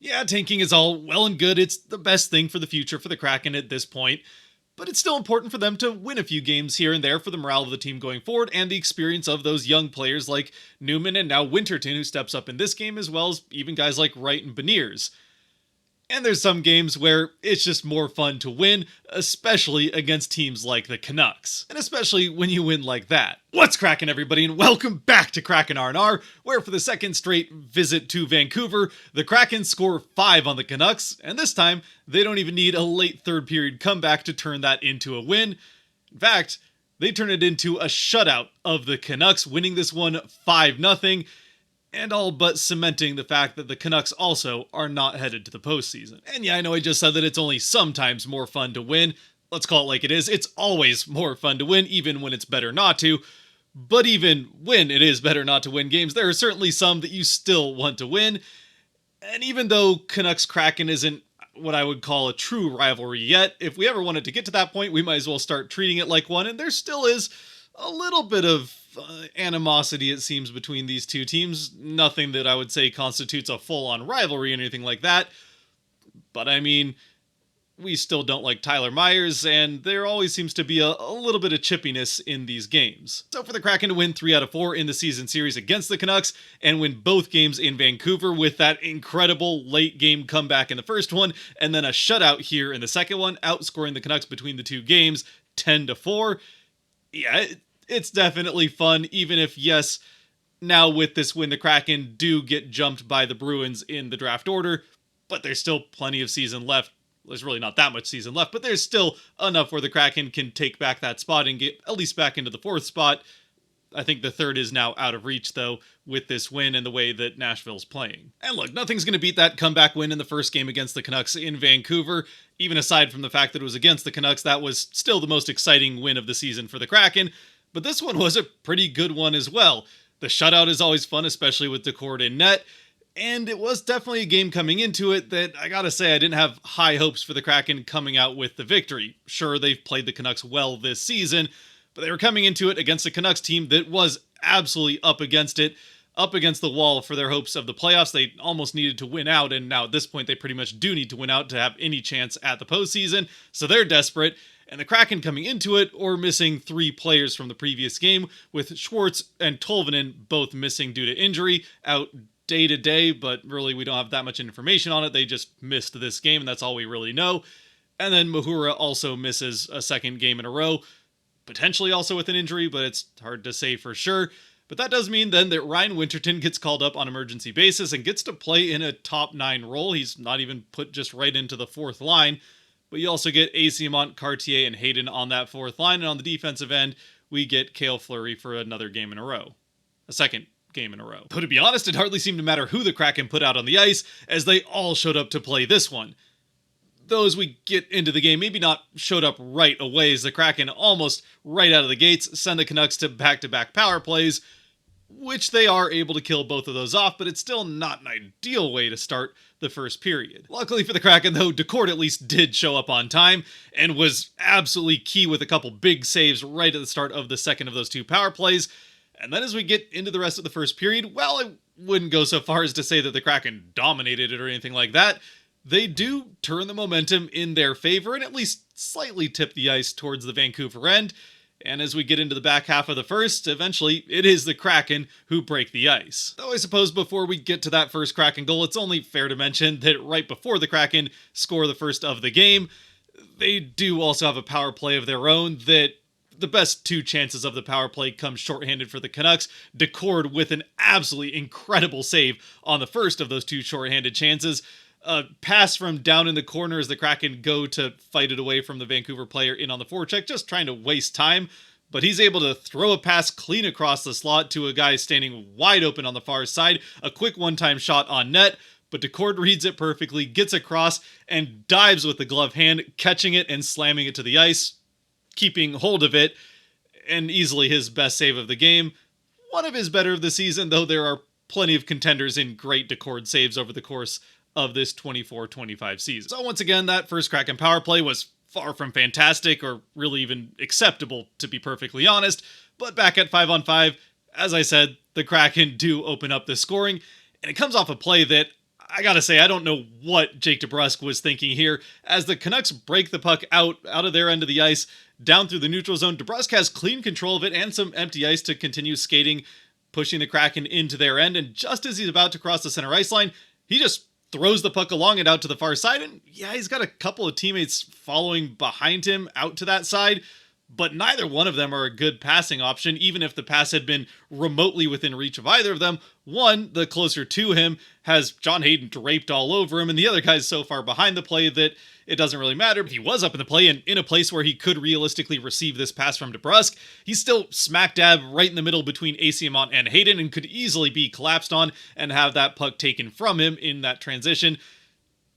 Yeah, tanking is all well and good. It's the best thing for the future for the Kraken at this point. But it's still important for them to win a few games here and there for the morale of the team going forward and the experience of those young players like Newman and now Winterton, who steps up in this game, as well as even guys like Wright and Beniers. And there's some games where it's just more fun to win, especially against teams like the Canucks. And especially when you win like that. What's cracking, everybody, and welcome back to Kraken R&R, where for the second straight visit to Vancouver, the Kraken score 5 on the Canucks, and this time, they don't even need a late third period comeback to turn that into a win. In fact, they turn it into a shutout of the Canucks, winning this one 5-0, and all but cementing the fact that the Canucks also are not headed to the postseason. And yeah, I know I just said that it's only sometimes more fun to win. Let's call it like it is. It's always more fun to win, even when it's better not to. But even when it is better not to win games, there are certainly some that you still want to win. And even though Canucks-Kraken isn't what I would call a true rivalry yet, if we ever wanted to get to that point, we might as well start treating it like one, and there still is a little bit of animosity, it seems, between these two teams. Nothing that I would say constitutes a full-on rivalry or anything like that. But I mean, we still don't like Tyler Myers, and there always seems to be a little bit of chippiness in these games. So for the Kraken to win 3 out of 4 in the season series against the Canucks, and win both games in Vancouver with that incredible late game comeback in the first one, and then a shutout here in the second one, outscoring the Canucks between the two games 10-4, yeah, it's definitely fun, even if, yes, now with this win, the Kraken do get jumped by the Bruins in the draft order, but there's still plenty of season left. There's really not that much season left, but there's still enough where the Kraken can take back that spot and get at least back into the 4th spot. I think the 3rd is now out of reach, though, with this win and the way that Nashville's playing. And look, nothing's going to beat that comeback win in the first game against the Canucks in Vancouver. Even aside from the fact that it was against the Canucks, that was still the most exciting win of the season for the Kraken. But this one was a pretty good one as well. The shutout is always fun, especially with Decord in net. And it was definitely a game coming into it that, I gotta say, I didn't have high hopes for the Kraken coming out with the victory. Sure, they've played the Canucks well this season, but they were coming into it against a Canucks team that was absolutely up against it, up against the wall for their hopes of the playoffs. They almost needed to win out, and now at this point they pretty much do need to win out to have any chance at the postseason, so they're desperate. And the Kraken coming into it, or missing 3 players from the previous game, with Schwartz and Tolvanen both missing due to injury, out day to day, but really we don't have that much information on it. They just missed this game, and that's all we really know. And then Mahura also misses a second game in a row, potentially also with an injury, but it's hard to say for sure. But that does mean then that Ryan Winterton gets called up on emergency basis and gets to play in a top 9 role. He's not even put just right into the 4th line. But you also get Asiamont, Cartier, and Hayden on that 4th line. And on the defensive end, we get Cale Fleury for another game in a row. A second game in a row. Though to be honest, it hardly seemed to matter who the Kraken put out on the ice, as they all showed up to play this one. Though as we get into the game, maybe not showed up right away, as the Kraken almost right out of the gates send the Canucks to back-to-back power plays, which they are able to kill both of those off, but it's still not an ideal way to start the first period. Luckily for the Kraken, though, Decord at least did show up on time, and was absolutely key with a couple big saves right at the start of the second of those 2 power plays. And then as we get into the rest of the first period, well, I wouldn't go so far as to say that the Kraken dominated it or anything like that. They do turn the momentum in their favor, and at least slightly tip the ice towards the Vancouver end. And as we get into the back half of the first, eventually, it is the Kraken who break the ice. Though I suppose before we get to that first Kraken goal, it's only fair to mention that right before the Kraken score the first of the game, they do also have a power play of their own that the best 2 chances of the power play come shorthanded for the Canucks. Decord with an absolutely incredible save on the first of those 2 shorthanded chances. A pass from down in the corner as the Kraken go to fight it away from the Vancouver player in on the forecheck, just trying to waste time. But he's able to throw a pass clean across the slot to a guy standing wide open on the far side. A quick one-time shot on net, but Decord reads it perfectly, gets across, and dives with the glove hand, catching it and slamming it to the ice, keeping hold of it, and easily his best save of the game. One of his better of the season, though there are plenty of contenders in great Decord saves over the course of this 24-25 season. So once again, that first Kraken power play was far from fantastic, or really even acceptable, to be perfectly honest. But back at 5-on-5, as I said, the Kraken do open up the scoring, and it comes off a play that I gotta say, I don't know what Jake DeBrusk was thinking here. As the Canucks break the puck out of their end of the ice, down through the neutral zone, DeBrusk has clean control of it and some empty ice to continue skating, pushing the Kraken into their end. And just as he's about to cross the center ice line, he just throws the puck along and out to the far side. And yeah, he's got a couple of teammates following behind him out to that side, but neither one of them are a good passing option, even if the pass had been remotely within reach of either of them. One, the closer to him, has John Hayden draped all over him, and the other guy's so far behind the play that it doesn't really matter. If he was up in the play and in a place where he could realistically receive this pass from DeBrusk, he's still smack dab right in the middle between Asiamont and Hayden and could easily be collapsed on and have that puck taken from him in that transition.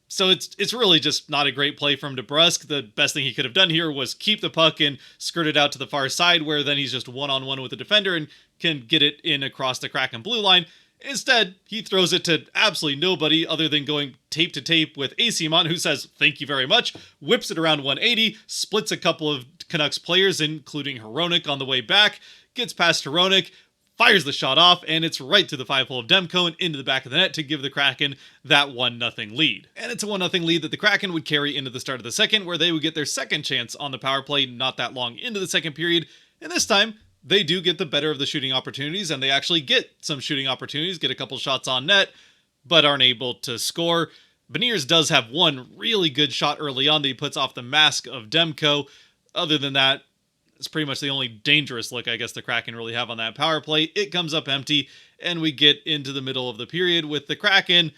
So it's really just not a great play from DeBrusk. The best thing he could have done here was keep the puck and skirt it out to the far side, where then he's just one-on-one with the defender and can get it in across the Kraken blue line. Instead, he throws it to absolutely nobody other than going tape to tape with Asiamont, who says, "Thank you very much," whips it around 180, splits a couple of Canucks players, including Hronek on the way back, gets past Hronek, fires the shot off, and it's right through the 5-hole of Demko and into the back of the net to give the Kraken that 1-0 lead. And it's a 1-0 lead that the Kraken would carry into the start of the second, where they would get their second chance on the power play not that long into the second period. And this time, they do get the better of the shooting opportunities, and they actually get some shooting opportunities, get a couple shots on net, but aren't able to score. Beniers does have one really good shot early on that he puts off the mask of Demko. Other than that, it's pretty much the only dangerous look I guess the Kraken really have on that power play. It comes up empty, and we get into the middle of the period with the Kraken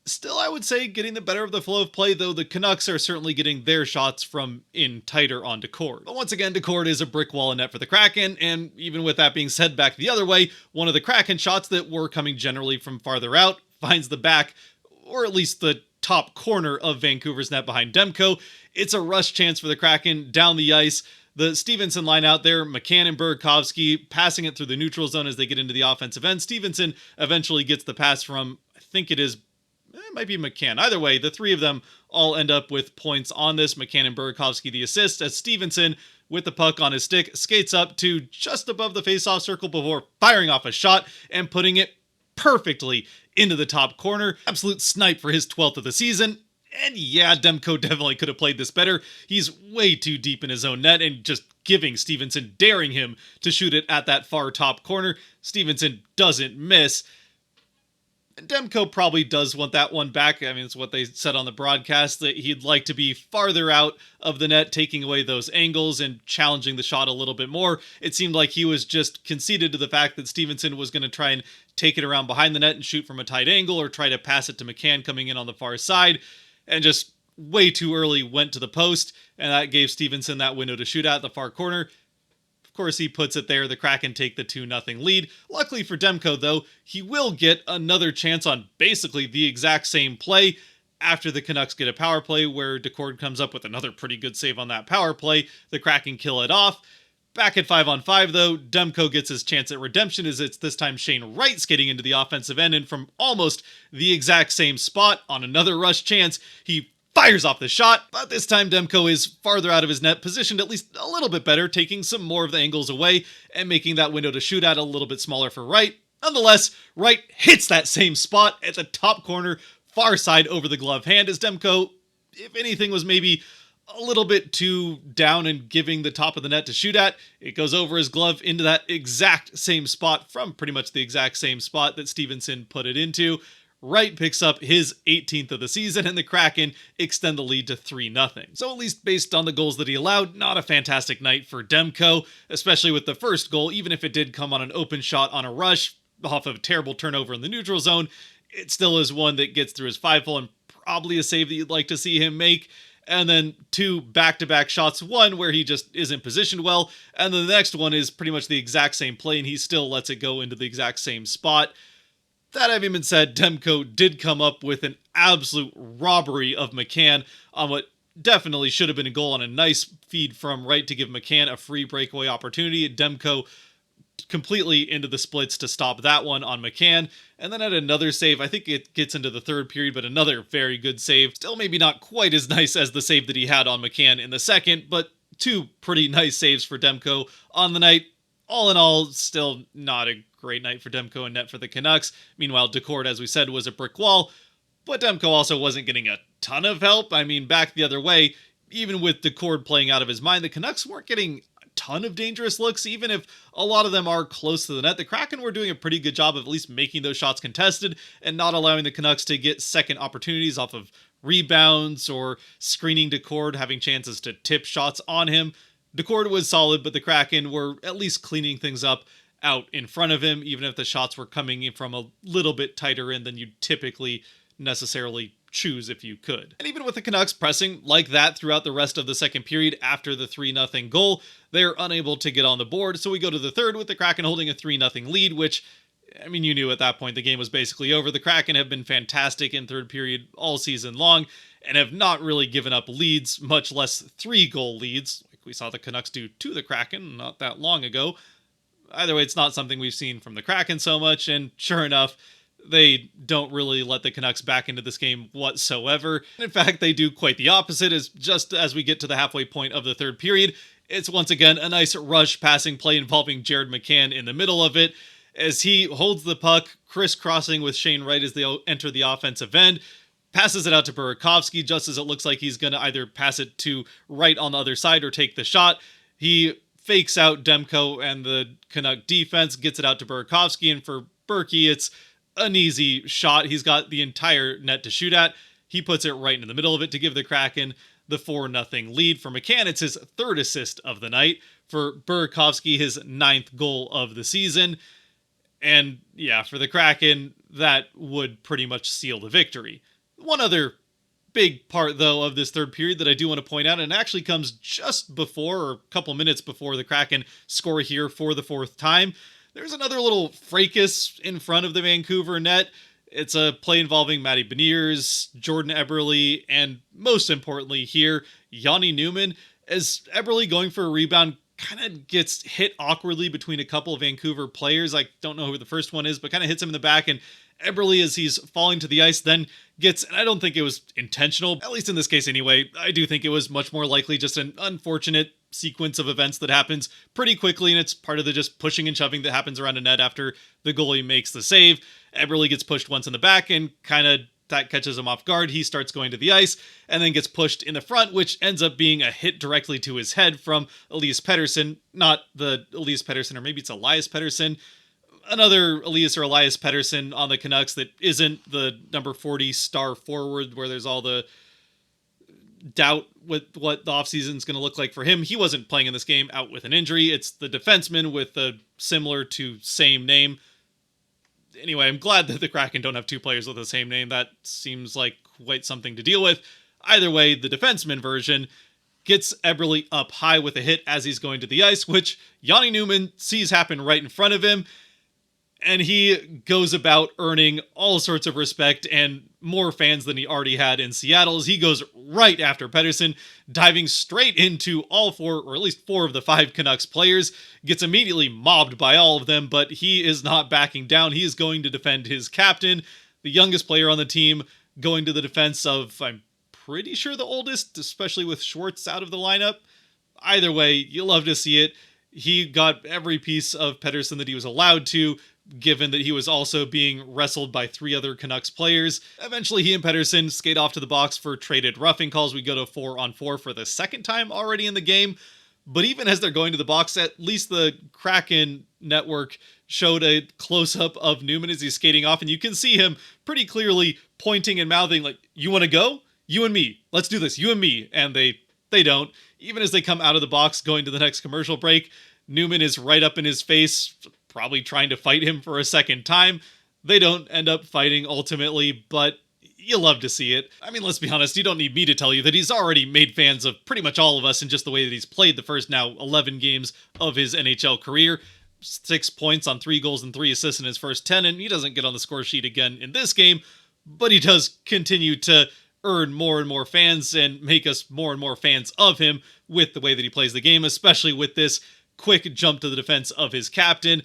still, I would say, getting the better of the flow of play, though the Canucks are certainly getting their shots from in tighter on Decord. But once again, Decord is a brick wall of net for the Kraken, and even with that being said, back the other way, one of the Kraken shots that were coming generally from farther out finds the back, or at least the top corner of Vancouver's net behind Demko. It's a rush chance for the Kraken down the ice. The Stevenson line out there, McCann and Burakovsky passing it through the neutral zone as they get into the offensive end. Stevenson eventually gets the pass from, I think it might be McCann. Either way, the three of them all end up with points on this. McCann and Burakovsky the assist, as Stevenson, with the puck on his stick, skates up to just above the faceoff circle before firing off a shot and putting it perfectly into the top corner. Absolute snipe for his 12th of the season. And yeah, Demko definitely could have played this better. He's way too deep in his own net and just giving Stevenson, daring him to shoot it at that far top corner. Stevenson doesn't miss. Demko probably does want that one back. I mean, it's what they said on the broadcast, that he'd like to be farther out of the net, taking away those angles and challenging the shot a little bit more. It seemed like he was just conceded to the fact that Stevenson was going to try and take it around behind the net and shoot from a tight angle, or try to pass it to McCann coming in on the far side, and just way too early went to the post, and that gave Stevenson that window to shoot at the far corner. Of course, he puts it there. The Kraken take the 2-0 lead. Luckily for Demko, though, he will get another chance on basically the exact same play after the Canucks get a power play, where Decord comes up with another pretty good save on that power play. The Kraken kill it off. Back at 5-on-5, though, Demko gets his chance at redemption, as it's this time Shane Wright skating into the offensive end, and from almost the exact same spot on another rush chance, he fires off the shot, but this time Demko is farther out of his net, positioned at least a little bit better, taking some more of the angles away and making that window to shoot at a little bit smaller for Wright. Nonetheless, Wright hits that same spot at the top corner, far side over the glove hand, as Demko, if anything, was maybe a little bit too down and giving the top of the net to shoot at. It goes over his glove into that exact same spot, from pretty much the exact same spot that Stevenson put it into. Wright picks up his 18th of the season, and the Kraken extend the lead to 3-0. So at least based on the goals that he allowed, not a fantastic night for Demko, especially with the first goal. Even if it did come on an open shot on a rush off of a terrible turnover in the neutral zone, it still is one that gets through his 5-hole and probably a save that you'd like to see him make. And then two back-to-back shots, one where he just isn't positioned well, and then the next one is pretty much the exact same play, and he still lets it go into the exact same spot. That having been said, Demko did come up with an absolute robbery of McCann on what definitely should have been a goal, on a nice feed from Wright to give McCann a free breakaway opportunity. Demko completely into the splits to stop that one on McCann, and then had another save. I think it gets into the third period, but another very good save. Still maybe not quite as nice as the save that he had on McCann in the second, but two pretty nice saves for Demko on the night. All in all, still not a Great night for Demko and net for the Canucks. Meanwhile, Decord, as we said, was a brick wall, but Demko also wasn't getting a ton of help. I mean, back the other way, even with Decord playing out of his mind, the Canucks weren't getting a ton of dangerous looks, even if a lot of them are close to the net. The Kraken were doing a pretty good job of at least making those shots contested and not allowing the Canucks to get second opportunities off of rebounds or screening Decord, having chances to tip shots on him. Decord was solid, but the Kraken were at least cleaning things up out in front of him, even if the shots were coming in from a little bit tighter in than you'd typically necessarily choose if you could. And even with the Canucks pressing like that throughout the rest of the second period after the 3-0 goal, they're unable to get on the board. So we go to the third with the Kraken holding a 3-0 lead, which, I mean, you knew at that point the game was basically over. The Kraken have been fantastic in third period all season long and have not really given up leads, much less 3-goal leads, like we saw the Canucks do to the Kraken not that long ago. Either way, it's not something we've seen from the Kraken so much, and sure enough, they don't really let the Canucks back into this game whatsoever. In fact, they do quite the opposite, as just as we get to the halfway point of the third period, it's once again a nice rush passing play involving Jared McCann in the middle of it, as he holds the puck, crisscrossing with Shane Wright as they enter the offensive end, passes it out to Burakovsky just as it looks like he's going to either pass it to Wright on the other side or take the shot. He fakes out Demko and the Canuck defense, gets it out to Burakovsky, and for Berkey, it's an easy shot. He's got the entire net to shoot at. He puts it right in the middle of it to give the Kraken the 4-0 lead. For McCann, it's his third assist of the night. For Burakovsky, his 9th goal of the season. And yeah, for the Kraken, that would pretty much seal the victory. One other big part, though, of this third period that I do want to point out, and actually comes just before, or a couple minutes before the Kraken score here for the 4th time. There's another little fracas in front of the Vancouver net. It's a play involving Matty Beniers, Jordan Eberle, and most importantly here, Yanni Newman, as Eberle going for a rebound kind of gets hit awkwardly between a couple of Vancouver players. I don't know who the first one is, but kind of hits him in the back, and Eberle, as he's falling to the ice, then gets, and I don't think it was intentional, at least in this case anyway, I do think it was much more likely just an unfortunate sequence of events that happens pretty quickly, and it's part of the just pushing and shoving that happens around a net after the goalie makes the save. Eberle gets pushed once in the back, and kind of that catches him off guard. He starts going to the ice, and then gets pushed in the front, which ends up being a hit directly to his head from Elias Pettersson, not the Elias Pettersson, or maybe it's Elias Pettersson, another Elias or Elias Pettersson on the Canucks that isn't the number 40 star forward where there's all the doubt with what the offseason is going to look like for him. He wasn't playing in this game out with an injury. It's the defenseman with a similar to same name. Anyway, I'm glad that the Kraken don't have two players with the same name. That seems like quite something to deal with. Either way, the defenseman version gets Eberle up high with a hit as he's going to the ice, which Yanni Newman sees happen right in front of him. And he goes about earning all sorts of respect and more fans than he already had in Seattle, as he goes right after Pettersson, diving straight into all 4, or at least 4 of the 5 Canucks players, gets immediately mobbed by all of them, but he is not backing down. He is going to defend his captain, the youngest player on the team, going to the defense of, I'm pretty sure, the oldest, especially with Schwartz out of the lineup. Either way, you love to see it. He got every piece of Pettersson that he was allowed to, given that he was also being wrestled by 3 other Canucks players. Eventually, he and Pettersson skate off to the box for traded roughing calls. We go to 4-on-4 for the second time already in the game. But even as they're going to the box, at least the Kraken network showed a close-up of Newman as he's skating off, and you can see him pretty clearly pointing and mouthing, like, "You want to go? You and me. Let's do this. You and me." And they don't. Even as they come out of the box going to the next commercial break, Newman is right up in his face, probably trying to fight him for a second time. They don't end up fighting ultimately, but you love to see it. I mean, let's be honest, you don't need me to tell you that he's already made fans of pretty much all of us in just the way that he's played the first now 11 games of his NHL career. 6 points on 3 goals and 3 assists in his first 10, and he doesn't get on the score sheet again in this game, but he does continue to earn more and more fans and make us more and more fans of him with the way that he plays the game, especially with this quick jump to the defense of his captain.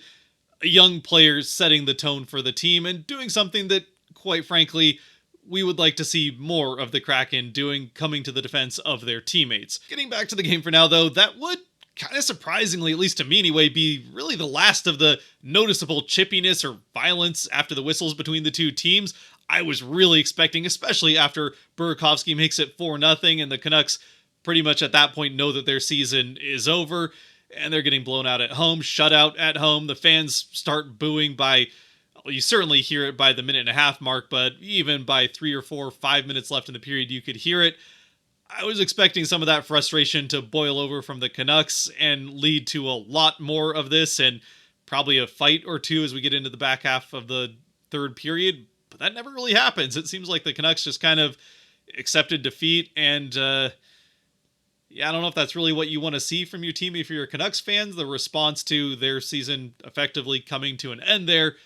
A young player setting the tone for the team and doing something that, quite frankly, we would like to see more of the Kraken doing, coming to the defense of their teammates. Getting back to the game for now, though, that would kind of surprisingly, at least to me anyway, be really the last of the noticeable chippiness or violence after the whistles between the two teams. I was really expecting, especially after Burakovsky makes it 4-0, and the Canucks pretty much at that point know that their season is over, and they're getting blown out at home, shutout at home. The fans start booing by, well, you certainly hear it by the minute and a half mark, but even by 3 or 4 or 5 minutes left in the period, you could hear it. I was expecting some of that frustration to boil over from the Canucks and lead to a lot more of this, and probably a fight or two as we get into the back half of the third period, but that never really happens. It seems like the Canucks just kind of accepted defeat, and yeah, I don't know if that's really what you want to see from your team if you're a Canucks fans, the response to their season effectively coming to an end there,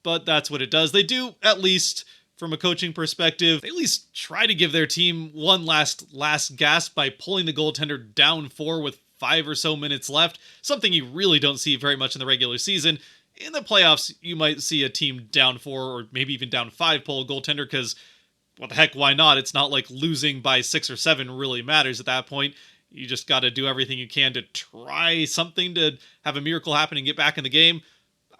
but that's what it does. They do, at least from a coaching perspective, they at least try to give their team one last gasp by pulling the goaltender down 4 with 5 or so minutes left, something you really don't see very much in the regular season. In the playoffs, you might see a team down 4 or maybe even down 5 pull a goaltender because, what the heck, why not? It's not like losing by 6 or 7 really matters at that point. You just got to do everything you can to try something to have a miracle happen and get back in the game.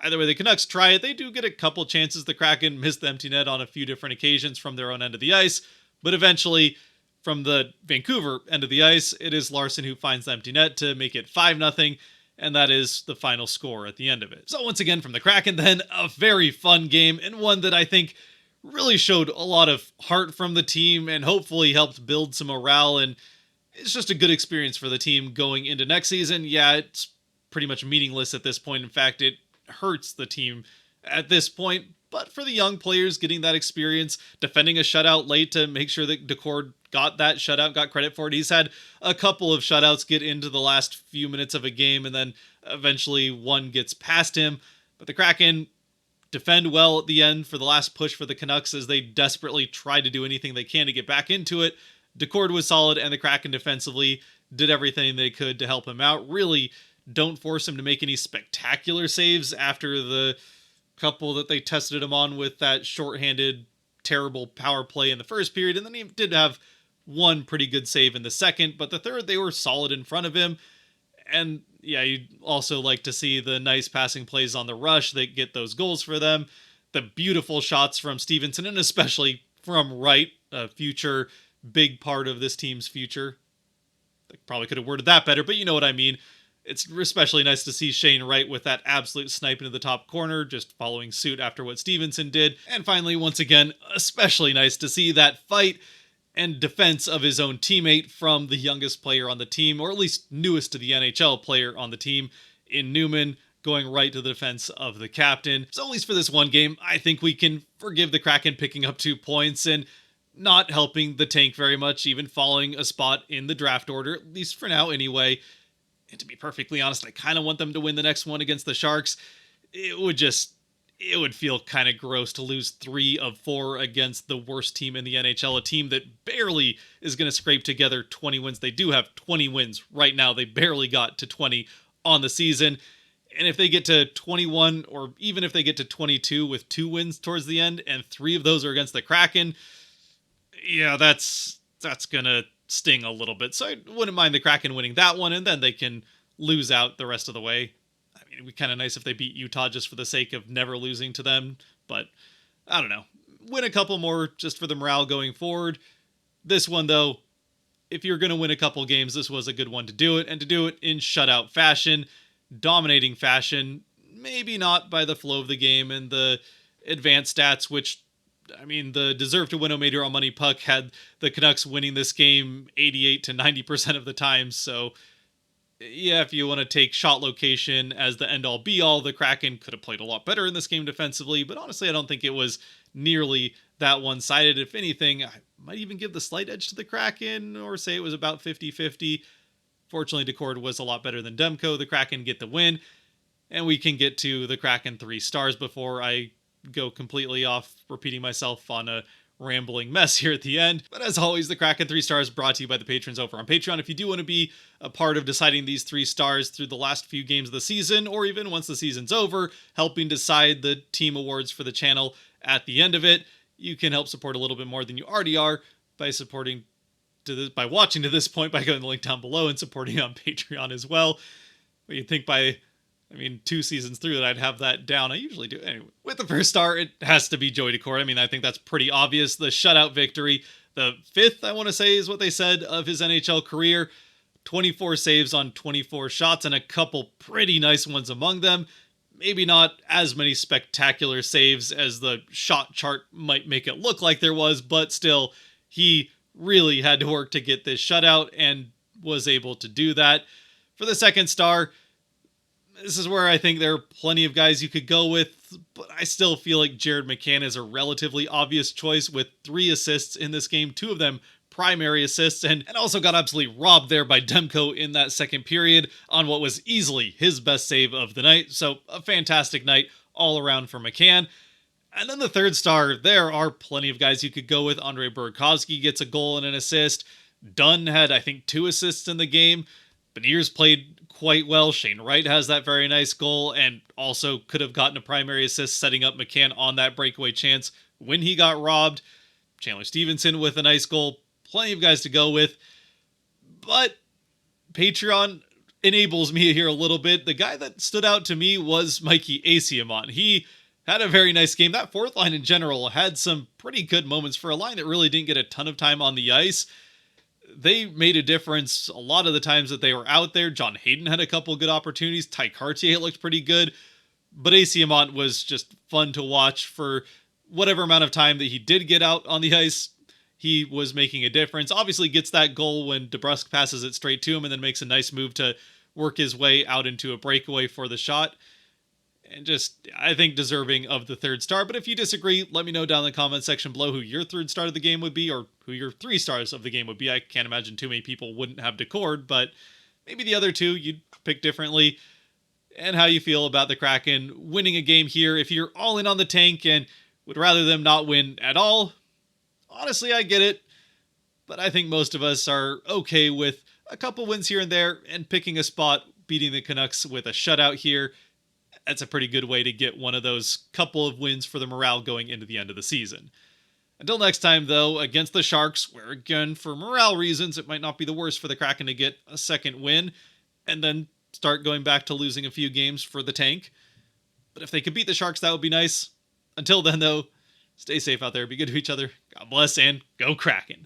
Either way, the Canucks try it. They do get a couple chances. The Kraken missed the empty net on a few different occasions from their own end of the ice, but eventually, from the Vancouver end of the ice, it is Larson who finds the empty net to make it 5-0, and that is the final score at the end of it. So once again, from the Kraken then, a very fun game, and one that I think really showed a lot of heart from the team and hopefully helped build some morale, and it's just a good experience for the team going into next season. Yeah, it's pretty much meaningless at this point. In fact, it hurts the team at this point, but for the young players getting that experience, defending a shutout late to make sure that Decord got that shutout, got credit for it. He's had a couple of shutouts get into the last few minutes of a game, and then eventually one gets past him. But the Kraken defend well at the end for the last push for the Canucks as they desperately try to do anything they can to get back into it. Decord was solid, and the Kraken defensively did everything they could to help him out. Really don't force him to make any spectacular saves after the couple that they tested him on with that shorthanded, terrible power play in the first period. And then he did have one pretty good save in the second, but the third, they were solid in front of him. And yeah, you'd also like to see the nice passing plays on the rush that get those goals for them. The beautiful shots from Stevenson, and especially from Wright, a future big part of this team's future. I probably could have worded that better, but you know what I mean. It's especially nice to see Shane Wright with that absolute snipe into the top corner, just following suit after what Stevenson did. And finally, once again, especially nice to see that fight and defense of his own teammate from the youngest player on the team, or at least newest to the NHL player on the team, in Newman, going right to the defense of the captain. So at least for this one game, I think we can forgive the Kraken picking up 2 points and not helping the tank very much, even falling a spot in the draft order, at least for now anyway. And to be perfectly honest, I kind of want them to win the next one against the Sharks. It would feel kind of gross to lose 3 of 4 against the worst team in the NHL, a team that barely is going to scrape together 20 wins. They do have 20 wins right now. They barely got to 20 on the season. And if they get to 21, or even if they get to 22 with 2 wins towards the end, and 3 of those are against the Kraken, yeah, that's going to sting a little bit. So I wouldn't mind the Kraken winning that one, and then they can lose out the rest of the way. I mean, it'd be kind of nice if they beat Utah just for the sake of never losing to them, but I don't know. Win a couple more just for the morale going forward. This one, though, if you're going to win a couple games, this was a good one to do it, and to do it in shutout fashion, dominating fashion, maybe not by the flow of the game and the advanced stats, which, I mean, the deserve to win-o-meter on Money Puck had the Canucks winning this game 88 to 90% of the time. So, yeah, if you want to take shot location as the end-all be-all, the Kraken could have played a lot better in this game defensively. But honestly, I don't think it was nearly that one-sided. If anything, I might even give the slight edge to the Kraken, or say it was about 50-50. Fortunately, Decord was a lot better than Demko. The Kraken get the win. And we can get to the Kraken 3 stars before I go completely off repeating myself on a rambling mess here at the end. But as always, the Kraken 3 stars brought to you by the patrons over on Patreon. If you do want to be a part of deciding these 3 stars through the last few games of the season, or even once the season's over, helping decide the team awards for the channel at the end of it, you can help support a little bit more than you already are by supporting by watching to this point by going to the link down below and supporting on Patreon as well. But you'd think by 2 seasons through that I'd have that down. I usually do. Anyway, with the first star, it has to be Joey Daccord. I think that's pretty obvious. The shutout victory, the 5th, I want to say, is what they said, of his NHL career. 24 saves on 24 shots, and a couple pretty nice ones among them. Maybe not as many spectacular saves as the shot chart might make it look like there was, but still, he really had to work to get this shutout and was able to do that. For the second star, this is where I think there are plenty of guys you could go with, but I still feel like Jared McCann is a relatively obvious choice with 3 assists in this game, 2 of them primary assists, and also got absolutely robbed there by Demko in that second period on what was easily his best save of the night. So a fantastic night all around for McCann. And then the third star, there are plenty of guys you could go with. Andrei Burakovsky gets a goal and an assist. Dunn had, I think, 2 assists in the game. Beniers played quite well. Shane Wright has that very nice goal and also could have gotten a primary assist setting up McCann on that breakaway chance when he got robbed. Chandler Stevenson with a nice goal. Plenty of guys to go with, but Patreon enables me here a little bit. The guy that stood out to me was Mikey Asiamont. He had a very nice game. That fourth line in general had some pretty good moments for a line that really didn't get a ton of time on the ice. They made a difference a lot of the times that they were out there. John Hayden had a couple good opportunities. Ty Cartier looked pretty good, but Asiamont was just fun to watch for whatever amount of time that he did get out on the ice. He was making a difference. Obviously gets that goal when DeBrusk passes it straight to him and then makes a nice move to work his way out into a breakaway for the shot. And just, I think, deserving of the third star. But if you disagree, let me know down in the comment section below who your third star of the game would be or who your 3 stars of the game would be. I can't imagine too many people wouldn't have Daccord, but maybe the other 2 you'd pick differently. And how you feel about the Kraken winning a game here. If you're all in on the tank and would rather them not win at all, honestly, I get it, but I think most of us are okay with a couple wins here and there and picking a spot, beating the Canucks with a shutout here. That's a pretty good way to get one of those couple of wins for the morale going into the end of the season. Until next time, though, against the Sharks, where again, for morale reasons, it might not be the worst for the Kraken to get a second win and then start going back to losing a few games for the tank. But if they could beat the Sharks, that would be nice. Until then, though, stay safe out there, be good to each other, God bless, and go Kraken.